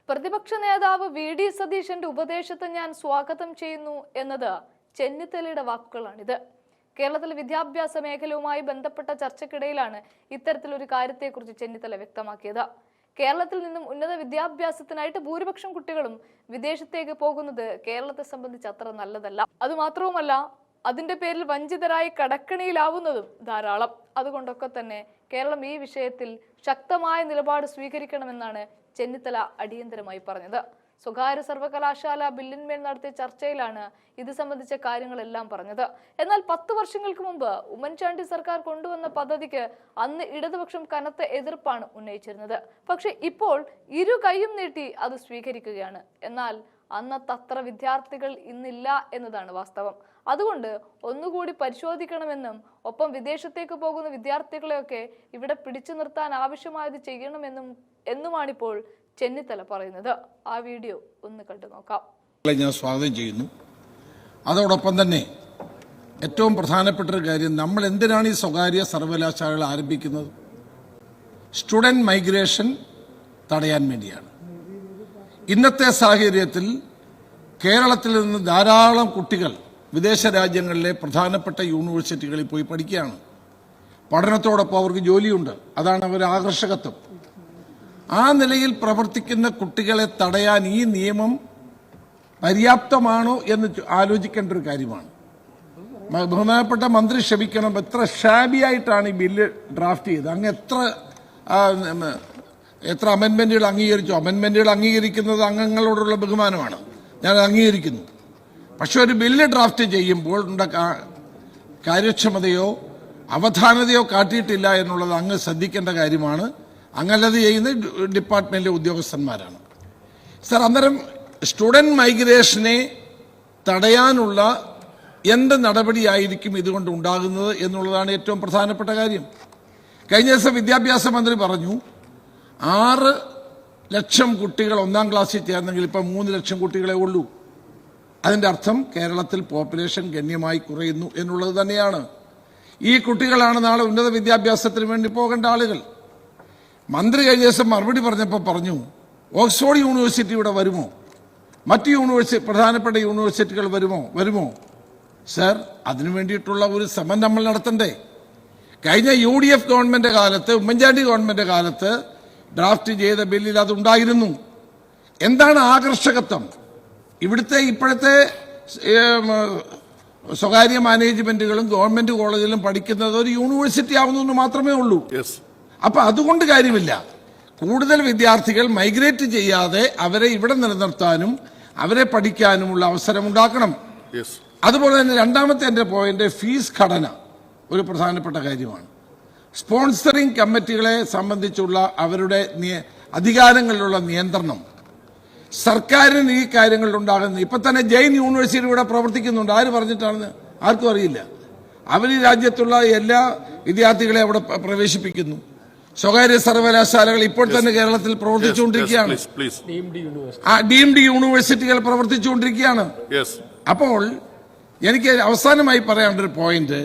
പ്രതിപക്ഷ നേതാവ് V D സതീശന്റെ ഉപദേശത്തെ ഞാൻ സ്വാഗതം ചെയ്യുന്നു എന്നത് ചെന്നിത്തലയുടെ വാക്കുകളാണിത്. കേരളത്തിലെ വിദ്യാഭ്യാസ മേഖലയുമായി ബന്ധപ്പെട്ട ചർച്ചയ്ക്കിടയിലാണ് ഇത്തരത്തിലൊരു കാര്യത്തെക്കുറിച്ച് ചെന്നിത്തല വ്യക്തമാക്കിയത്. കേരളത്തിൽ നിന്നും ഉന്നത വിദ്യാഭ്യാസത്തിനായിട്ട് ഭൂരിപക്ഷം കുട്ടികളും വിദേശത്തേക്ക് പോകുന്നത് കേരളത്തെ സംബന്ധിച്ച് അത്ര നല്ലതല്ല. അതുമാത്രവുമല്ല, അതിന്റെ പേരിൽ വഞ്ചിതരായി കടക്കണിയിലാവുന്നതും ധാരാളം. അതുകൊണ്ടൊക്കെ തന്നെ കേരളം ഈ വിഷയത്തിൽ ശക്തമായ നിലപാട് സ്വീകരിക്കണമെന്നാണ് ചെന്നിത്തല അടിയന്തരമായി പറഞ്ഞത്. സ്വകാര്യ സർവകലാശാല ബില്ലിന്മേൽ നടത്തിയ ചർച്ചയിലാണ് ഇത് സംബന്ധിച്ച കാര്യങ്ങളെല്ലാം പറഞ്ഞത്. എന്നാൽ 10 വർഷങ്ങൾക്ക് മുമ്പ് ഉമ്മൻചാണ്ടി സർക്കാർ കൊണ്ടുവന്ന പദ്ധതിക്ക് അന്ന് ഇടതുപക്ഷം കനത്ത എതിർപ്പാണ് ഉന്നയിച്ചിരുന്നത്. പക്ഷെ ഇപ്പോൾ ഇരു കൈയും നീട്ടി അത് സ്വീകരിക്കുകയാണ്. എന്നാൽ അന്നത്ര വിദ്യാർത്ഥികൾ ഇന്നില്ല എന്നതാണ് വാസ്തവം. അതുകൊണ്ട് ഒന്നുകൂടി പരിശോധിക്കണമെന്നും ഒപ്പം വിദേശത്തേക്ക് പോകുന്ന വിദ്യാർത്ഥികളെയൊക്കെ ഇവിടെ പിടിച്ചു നിർത്താൻ ആവശ്യമായത് ചെയ്യണമെന്നുമാണിപ്പോൾ ചെന്നിത്തല പറയുന്നത്. ആ വീഡിയോ ഒന്ന് കണ്ടു നോക്കാം. ഞാൻ സ്വാഗതം ചെയ്യുന്നു. അതോടൊപ്പം തന്നെ ഏറ്റവും പ്രധാനപ്പെട്ട ഒരു കാര്യം, നമ്മൾ എന്തിനാണ് ഈ സ്വകാര്യ സർവകലാശാലകൾ ആരംഭിക്കുന്നത്? സ്റ്റുഡന്റ് മൈഗ്രേഷൻ തടയാൻ വേണ്ടിയാണ്. ഇന്നത്തെ സാഹചര്യത്തിൽ കേരളത്തിൽ നിന്ന് ധാരാളം കുട്ടികൾ വിദേശ രാജ്യങ്ങളിലെ പ്രധാനപ്പെട്ട യൂണിവേഴ്സിറ്റികളിൽ പോയി പഠിക്കുകയാണ്. പഠനത്തോടൊപ്പം അവർക്ക് ജോലിയുണ്ട്. അതാണ് അവരുടെ ആകർഷകത്വം. ആ നിലയിൽ പ്രവർത്തിക്കുന്ന കുട്ടികളെ തടയാൻ ഈ നിയമം പര്യാപ്തമാണോ എന്ന് ആലോചിക്കേണ്ട ഒരു കാര്യമാണ്. ബഹുമാനപ്പെട്ട മന്ത്രി ക്ഷമിക്കണം, എത്ര ഷാബിയായിട്ടാണ് ഈ ബില്ല് ഡ്രാഫ്റ്റ് ചെയ്തത്. അങ്ങ് എത്ര അമെൻമെന്റുകൾ അംഗീകരിച്ചു. അമെൻമെന്റുകൾ അംഗീകരിക്കുന്നത് അംഗങ്ങളോടുള്ള ബഹുമാനമാണ്, ഞാൻ അംഗീകരിക്കുന്നു. പക്ഷെ ഒരു ബില്ല് ഡ്രാഫ്റ്റ് ചെയ്യുമ്പോൾ കാര്യക്ഷമതയോ അവധാനതയോ കാട്ടിയിട്ടില്ല എന്നുള്ളത് അങ്ങ് ശ്രദ്ധിക്കേണ്ട കാര്യമാണ്. അങ്ങനത് ചെയ്യുന്ന ഡിപ്പാർട്ട്മെന്റിലെ ഉദ്യോഗസ്ഥന്മാരാണ്. സർ, അന്നേരം സ്റ്റുഡന്റ് മൈഗ്രേഷനെ തടയാനുള്ള എന്ത് നടപടിയായിരിക്കും ഇതുകൊണ്ട് ഉണ്ടാകുന്നത് എന്നുള്ളതാണ് ഏറ്റവും പ്രധാനപ്പെട്ട കാര്യം. കഴിഞ്ഞ ദിവസം വിദ്യാഭ്യാസ മന്ത്രി പറഞ്ഞു 6 ലക്ഷം കുട്ടികൾ 1ാം ക്ലാസ്സിൽ ചേർന്നെങ്കിൽ ഇപ്പം 3 ലക്ഷം കുട്ടികളെ ഉള്ളൂ. അതിന്റെ അർത്ഥം കേരളത്തിൽ പോപ്പുലേഷൻ ഗണ്യമായി കുറയുന്നു എന്നുള്ളത് തന്നെയാണ്. ഈ കുട്ടികളാണ് നാളെ ഉന്നത വിദ്യാഭ്യാസത്തിന് വേണ്ടി പോകേണ്ട ആളുകൾ. മന്ത്രി കഴിഞ്ഞ ദിവസം മറുപടി പറഞ്ഞപ്പോൾ പറഞ്ഞു, ഓക്സ്ഫോർഡ് യൂണിവേഴ്സിറ്റി ഇവിടെ വരുമോ, മറ്റ് പ്രധാനപ്പെട്ട യൂണിവേഴ്സിറ്റികൾ വരുമോ? സർ, അതിനു വേണ്ടിയിട്ടുള്ള ഒരു ശ്രമം നമ്മൾ നടത്തണ്ടേ? കഴിഞ്ഞ UDF ഗവൺമെന്റ് കാലത്ത്, ഉമ്മൻചാണ്ടി ഗവൺമെന്റ് കാലത്ത് ഡ്രാഫ്റ്റ് ചെയ്ത ബില്ലിൽ അതുണ്ടായിരുന്നു. എന്താണ് ആകർഷകത്വം? ഇപ്പോഴത്തെ സ്വകാര്യ മാനേജ്മെന്റുകളും ഗവൺമെന്റ് കോളേജിലും പഠിക്കുന്നത് ഒരു യൂണിവേഴ്സിറ്റി ആവുന്നു മാത്രമേ ഉള്ളൂ. അപ്പൊ അതുകൊണ്ട് കാര്യമില്ല. കൂടുതൽ വിദ്യാർത്ഥികൾ മൈഗ്രേറ്റ് ചെയ്യാതെ അവരെ ഇവിടെ നിലനിർത്താനും അവരെ പഠിക്കാനുമുള്ള അവസരം ഉണ്ടാക്കണം. അതുപോലെ തന്നെ രണ്ടാമത്തെ എന്റെ പോയിന്റ്, ഫീസ് ഘടന ഒരു പ്രധാനപ്പെട്ട കാര്യമാണ്. സ്പോൺസറിംഗ് കമ്മിറ്റികളെ സംബന്ധിച്ചുള്ള അവരുടെ അധികാരങ്ങളിലുള്ള നിയന്ത്രണം സർക്കാരിന് ഈ കാര്യങ്ങളിൽ ഉണ്ടാകുന്നത്. ഇപ്പൊ തന്നെ ജെയിൻ യൂണിവേഴ്സിറ്റി ഇവിടെ പ്രവർത്തിക്കുന്നുണ്ട്. ആര് പറഞ്ഞിട്ടാണെന്ന് ആർക്കും അറിയില്ല. അവർ ഈ രാജ്യത്തുള്ള എല്ലാ വിദ്യാർത്ഥികളെ അവിടെ പ്രവേശിപ്പിക്കുന്നു. സ്വകാര്യ സർവകലാശാലകൾ ഇപ്പോൾ തന്നെ കേരളത്തിൽ പ്രവർത്തിച്ചുകൊണ്ടിരിക്കുകയാണ്. ഡീംഡ് യൂണിവേഴ്സിറ്റികൾ പ്രവർത്തിച്ചുകൊണ്ടിരിക്കുകയാണ്. അപ്പോൾ എനിക്ക് അവസാനമായി പറയാനുള്ള ഒരു പോയിന്റ്,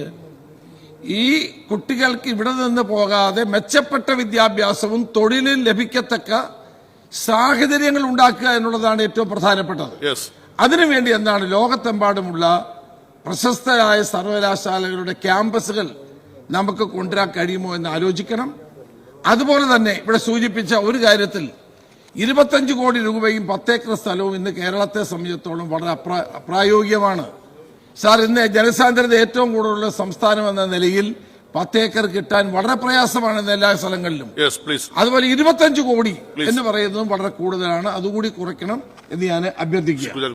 ഈ കുട്ടികൾക്ക് ഇവിടെ നിന്ന് പോകാതെ മെച്ചപ്പെട്ട വിദ്യാഭ്യാസവും തൊഴിലും ലഭിക്കത്തക്ക സാഹചര്യങ്ങൾ ഉണ്ടാക്കുക എന്നുള്ളതാണ് ഏറ്റവും പ്രധാനപ്പെട്ടത്. അതിനുവേണ്ടി എന്താണ് ലോകത്തെമ്പാടുമുള്ള പ്രശസ്തരായ സർവകലാശാലകളുടെ ക്യാമ്പസുകൾ നമുക്ക് കൊണ്ടുവരാൻ കഴിയുമോ എന്ന് ആലോചിക്കണം. അതുപോലെ തന്നെ ഇവിടെ സൂചിപ്പിച്ച ഒരു കാര്യത്തിൽ 25 കോടി രൂപയും 10 ഏക്കർ സ്ഥലവും ഇന്ന് കേരളത്തെ സംബന്ധിച്ചിടത്തോളം വളരെ അപ്രായോഗികമാണ്. സാർ, ഇന്ന് ജനസാന്ദ്രത ഏറ്റവും കൂടുതലുള്ള സംസ്ഥാനം എന്ന നിലയിൽ 10 ഏക്കർ കിട്ടാൻ വളരെ പ്രയാസമാണ് എല്ലാ സ്ഥലങ്ങളിലും. അതുപോലെ 25 കോടി എന്ന് പറയുന്നതും വളരെ കൂടുതലാണ്. അതുകൂടി കുറയ്ക്കണം എന്ന് ഞാൻ അഭ്യർത്ഥിക്കുക.